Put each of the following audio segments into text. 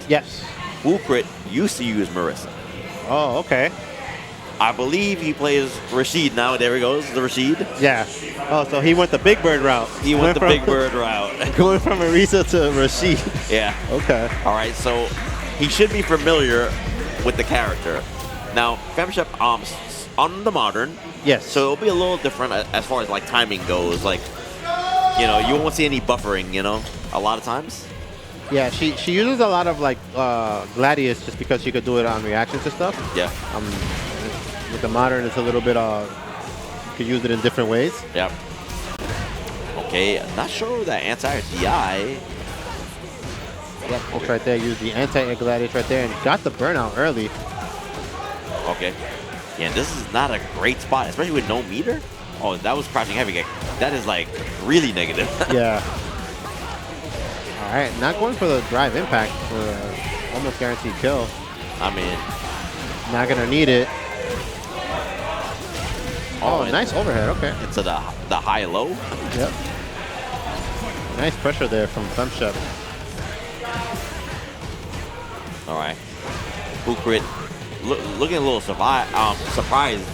Yes. Wukrit used to use Marissa. Oh, okay. I believe he plays Rashid now. There he goes, the Rashid. Yeah. Oh, so he went the Big Bird route. He went the Big Bird route. Going from Marisa to Rashid. Yeah. Okay. All right, so he should be familiar with the character. Now, FemShep on the modern. Yes. So it'll be a little different as far as like timing goes. Like, you know, you won't see any buffering, you know, a lot of times. Yeah, she uses a lot of like Gladius just because she could do it on reactions and stuff. Yeah. With the modern, it's a little bit you could use it in different ways. Yep. Okay, I'm not sure that anti DI. Yep, it's right there. Use the anti-air Gladius right there and got the burnout early. Okay. Yeah, this is not a great spot, especially with no meter. Oh, that was crouching heavy kick. That is like really negative. Yeah. All right, not going for the drive impact for almost guaranteed kill. I mean, not gonna need it. Oh, nice overhead. Okay. Into the high-low. Yep. Nice pressure there from FemShep. All right. Wukrit looking a little surprised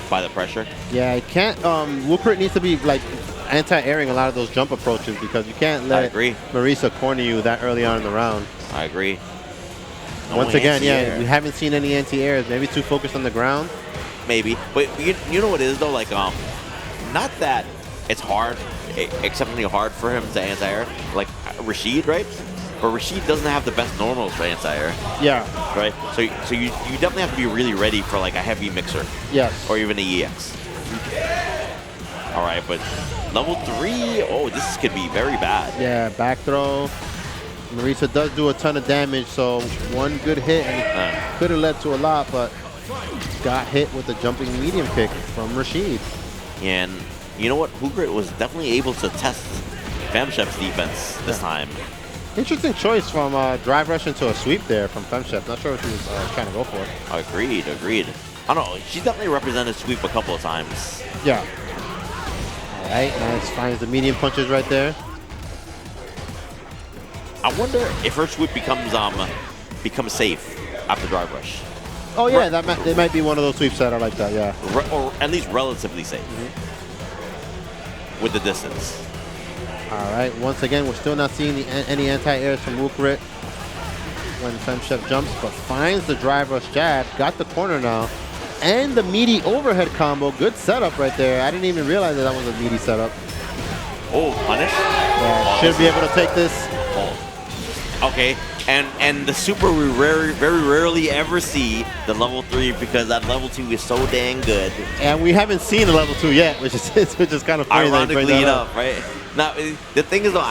by the pressure. Yeah, it can't. Wukrit needs to be like anti-airing a lot of those jump approaches because you can't let Marisa corner you that early on in the round. I agree. Once again, yeah, we haven't seen any anti-airs. Maybe too focused on the ground. Maybe, but you know what it is though. Like, not that it's hard, exceptionally hard for him to anti-air. Like Rashid, right? But Rashid doesn't have the best normals for anti-air. Yeah. Right. So you definitely have to be really ready for like a heavy mixer. Yes. Or even a EX. All right, but level 3. Oh, this could be very bad. Yeah, back throw. Marisa does do a ton of damage, so one good hit and it could have led to a lot, but got hit with the jumping medium kick from Rashid. And you know what? Wukrit was definitely able to test FemShep's defense this time. Interesting choice from drive rush into a sweep there from FemShep. Not sure what she was trying to go for. Agreed. I don't know. She definitely represented sweep a couple of times. Yeah. All right, nice. Finds the medium punches right there. I wonder if her sweep becomes safe after drive rush. Oh yeah, it might be one of those sweeps that are like that. Yeah. Or at least relatively safe with the distance. All right. Once again, we're still not seeing any anti-airs from Wukrit when FemShep jumps, but finds the drive rush jab. Got the corner now. And the meaty overhead combo. Good setup right there. I didn't even realize that was a meaty setup. Oh, punish? Yeah, should be able to take this. Oh. Okay. And the super we very rarely ever see the level 3 because that level 2 is so dang good. And we haven't seen a level 2 yet, which is kind of funny. Ironically enough, right? Now, the thing is, though,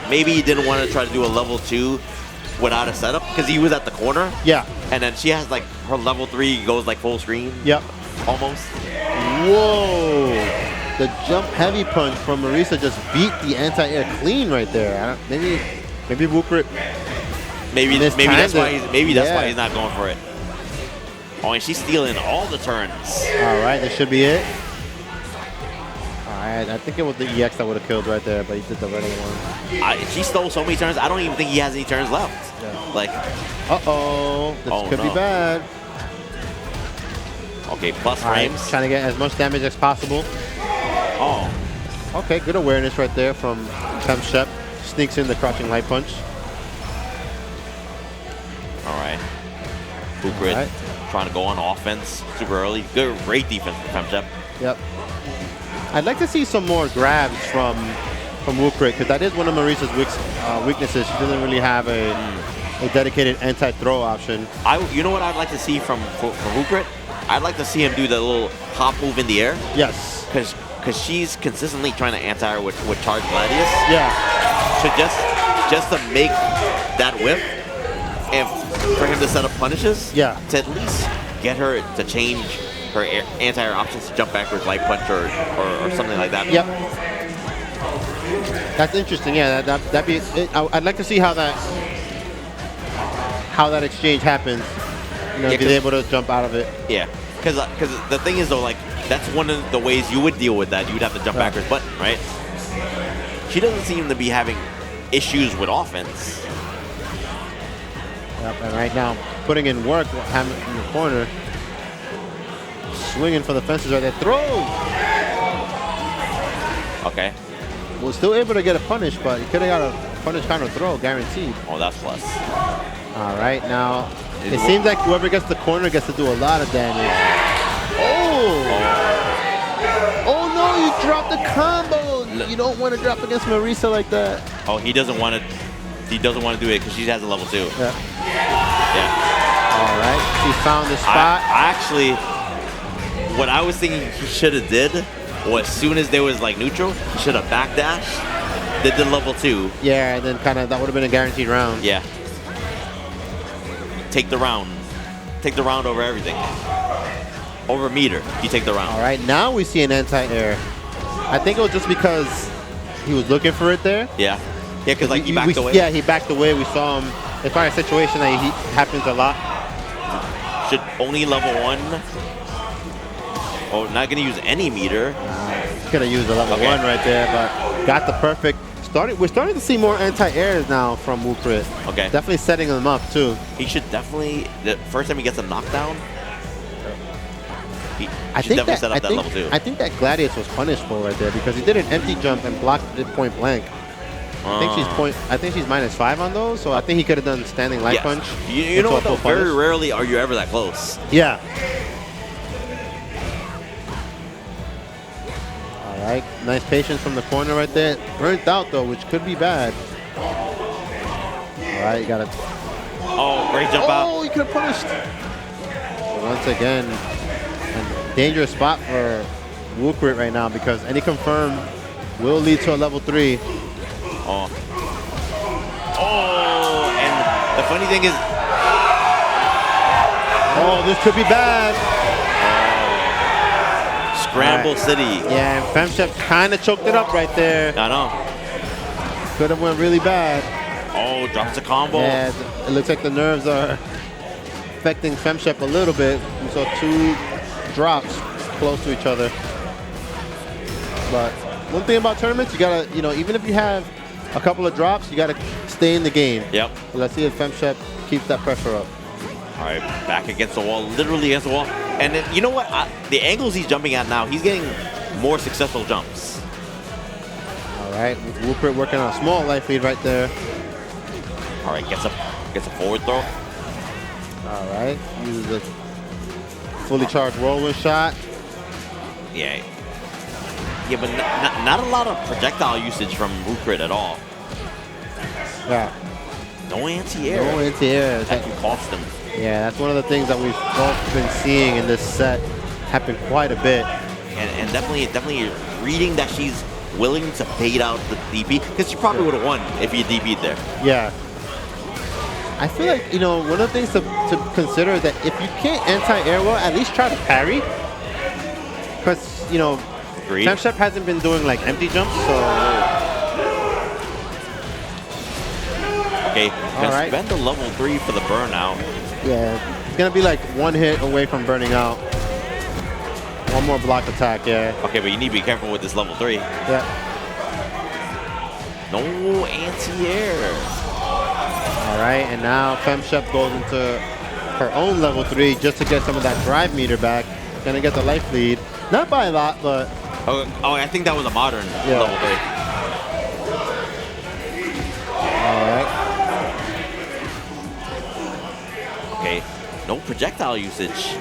maybe he didn't want to try to do a level 2 without a setup because he was at the corner. Yeah. And then she has, like, her level 3 goes, like, full screen. Yep. Almost. Whoa. The jump heavy punch from Marisa just beat the anti-air clean right there. Maybe Wukrit. Maybe that's why he's not going for it. Oh, and she's stealing all the turns. All right, that should be it. All right, I think it was the EX that would have killed right there, but he did the regular one. She stole so many turns, I don't even think he has any turns left. Yeah. Like, this could be bad. Okay, plus all frames. Right, trying to get as much damage as possible. Oh. Okay, good awareness right there from FemShep. Sneaks in the crouching light punch. All right. Wukrit trying to go on offense super early. Great defense from FemShep. Yep. I'd like to see some more grabs from Wukrit because that is one of Marisa's weaknesses. She doesn't really have a dedicated anti-throw option. You know what I'd like to see from Wukrit? I'd like to see him do the little hop move in the air. Yes. Because she's consistently trying to anti-air with charge Gladius. Yeah. So just to make that whip and for him to set up punishes. Yeah. To at least get her to change her anti-air options to jump backwards, light punch, or something like that. Yep. That's interesting. Yeah, that'd be. I'd like to see how that exchange happens. You know, if he's able to jump out of it. Yeah, because the thing is though, like that's one of the ways you would deal with that. You would have to jump backwards button, right? She doesn't seem to be having issues with offense. Yep, and right now, putting in work, having in the corner. Swinging for the fences right there. Throw! Okay. Was still able to get a punish, but he could have got a punish counter throw, guaranteed. Oh, that's plus. All right, now it seems like whoever gets the corner gets to do a lot of damage. Oh! Oh no, you dropped the combo! You don't want to drop against Marisa like that. Oh, he doesn't want to. He doesn't want to do it because she has a level 2. Yeah. Yeah. All right, he found the spot. I actually, what I was thinking he should have did was as soon as there was like neutral, he should have backdashed. They did level 2. Yeah, and then kind of that would have been a guaranteed round. Yeah. Take the round. Take the round over everything. Over meter, you take the round. All right, now we see an anti-air. I think it was just because he was looking for it there. Yeah. Yeah, because like he backed away. Yeah, he backed away. We saw him. It's probably a situation that he happens a lot. Should only level 1. Oh, not gonna use any meter. Could have used a level 1 right there, but got the perfect. We're starting to see more anti-airs now from Wukrit. Okay. Definitely setting them up too. He should definitely. The first time he gets a knockdown, he I should think definitely set up that level 2. I think that Gladius was punishable right there because he did an empty jump and blocked it point blank. I think she's -5 on those, so I think he could have done standing light punch. You know what though? Very rarely are you ever that close. Yeah. All right, nice patience from the corner right there. Burnt out though, which could be bad. All right, you got it. Oh, great jump out. Oh, you could have punished. Once again, a dangerous spot for Wukrit right now because any confirm will lead to a level 3. Oh. Oh, and the funny thing is... Oh, this could be bad. Scramble City. Yeah, and FemShep kind of choked it up right there. I know. Could have went really bad. Oh, drops a combo. Yeah, it looks like the nerves are affecting FemShep a little bit. We saw 2 drops close to each other. But one thing about tournaments, you gotta, even if you have a couple of drops, you gotta stay in the game. Yep. So let's see if FemShep keeps that pressure up. All right, back against the wall, literally against the wall. And then, you know what? The angles he's jumping at now, he's getting more successful jumps. All right, Wukrit working on a small life lead right there. All right, gets a forward throw. All right, uses a fully charged whirlwind shot. Yeah. Yeah, but not a lot of projectile usage from Wukrit at all. Yeah. No anti-air. No anti-air. That can cost him. Yeah, that's one of the things that we've both been seeing in this set happen quite a bit. And definitely reading that she's willing to bait out the DP, because she probably would have won if he DP'd there. Yeah. I feel like, one of the things to consider is that if you can't anti-air well, at least try to parry. Because, FemShep hasn't been doing like empty jumps, so... Okay, gonna spend the level 3 for the burnout. Yeah, it's gonna be like 1 hit away from burning out. 1 more block attack, yeah. Okay, but you need to be careful with this level 3. Yeah. No anti-air. All right, and now FemShep goes into her own level 3 just to get some of that drive meter back. Gonna get the life lead. Not by a lot, but... Oh, I think that was a modern level 3. All right. Okay, no projectile usage.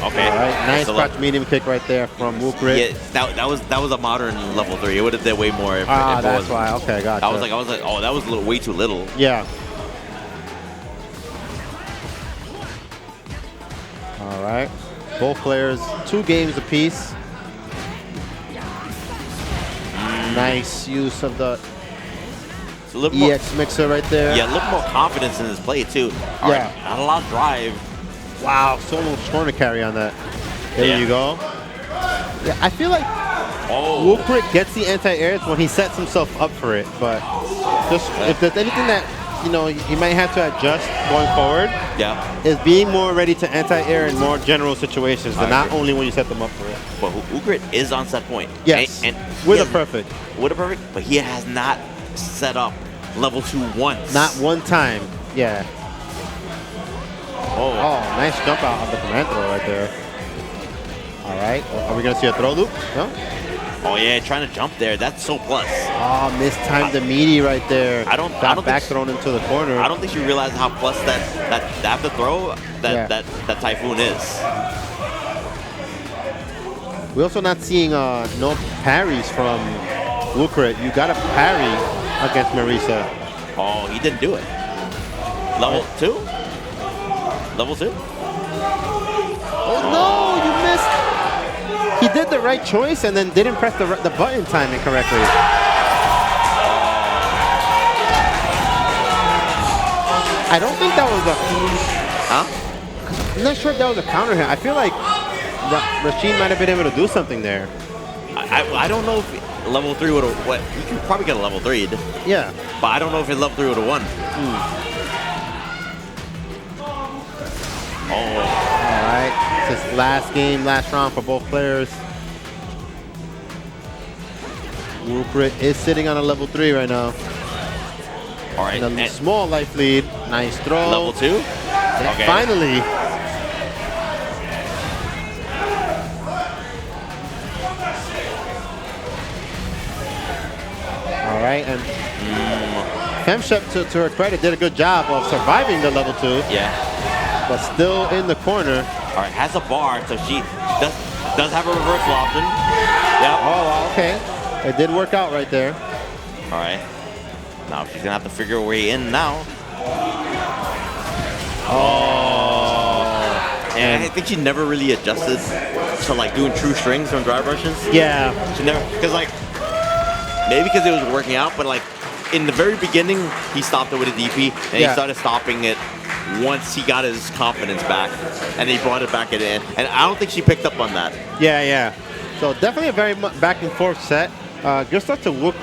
Okay. All right, nice crouch medium kick right there from Wukrit. Yeah, that was a modern level 3. It would have did way more if that's why. Okay, gotcha. I was like, oh, that was way too little. Yeah. All right. Both players, 2 games apiece. Nice use of the EX mixer right there. Yeah, a little more confidence in his play too. All right, not a lot of drive. Wow, so much corner carry on that. There you go. Yeah, I feel like Wukrit gets the anti-airs when he sets himself up for it, but just if there's anything that he might have to adjust going forward, is being more ready to anti-air in more general situations, and not only when you set them up for it. But Wukrit is on set point. Yes, and with a perfect. With a perfect, but he has not set up level 2 once. Not one time. Yeah. Oh. Oh, nice jump out of the command throw right there. All right. Are we going to see a throw loop? No? Oh, yeah, trying to jump there. That's so plus. Oh, mistimed the meaty right there. I don't Got back think thrown into the corner. I don't think she realized how plus that after throw that Typhoon is. We're also not seeing no parries from Wukrit. You got to parry against Marisa. Oh, he didn't do it. Level 2? Level 2? Oh, no, you missed. He did the right choice and then didn't press the button timing correctly. I don't think that was a... Huh? I'm not sure if that was a counter hit. I feel like Rashid might have been able to do something there. I don't know if level 3 would have... He could probably get a level 3'd. Yeah. But I don't know if his level 3 would have won. Oh. All right. It's his last game, last round for both players. Wukrit is sitting on a level 3 right now. All right. And a small life lead. Nice throw. Level 2? Okay. Finally. All right. And Shep, to her credit, did a good job of surviving the level 2. Yeah. But still in the corner. All right, has a bar, so she does have a reversal option. Yep. Oh, okay. It did work out right there. All right. Now she's gonna have to figure her way in now. Oh. And I think she never really adjusted to like doing true strings from dry brushes. Yeah. She never, because like maybe because it was working out, but like in the very beginning he stopped it with a DP, and he started stopping it once he got his confidence back, and he brought it back in. And I don't think she picked up on that. Yeah, yeah. So definitely a very back and forth set. Good stuff to Wukrit.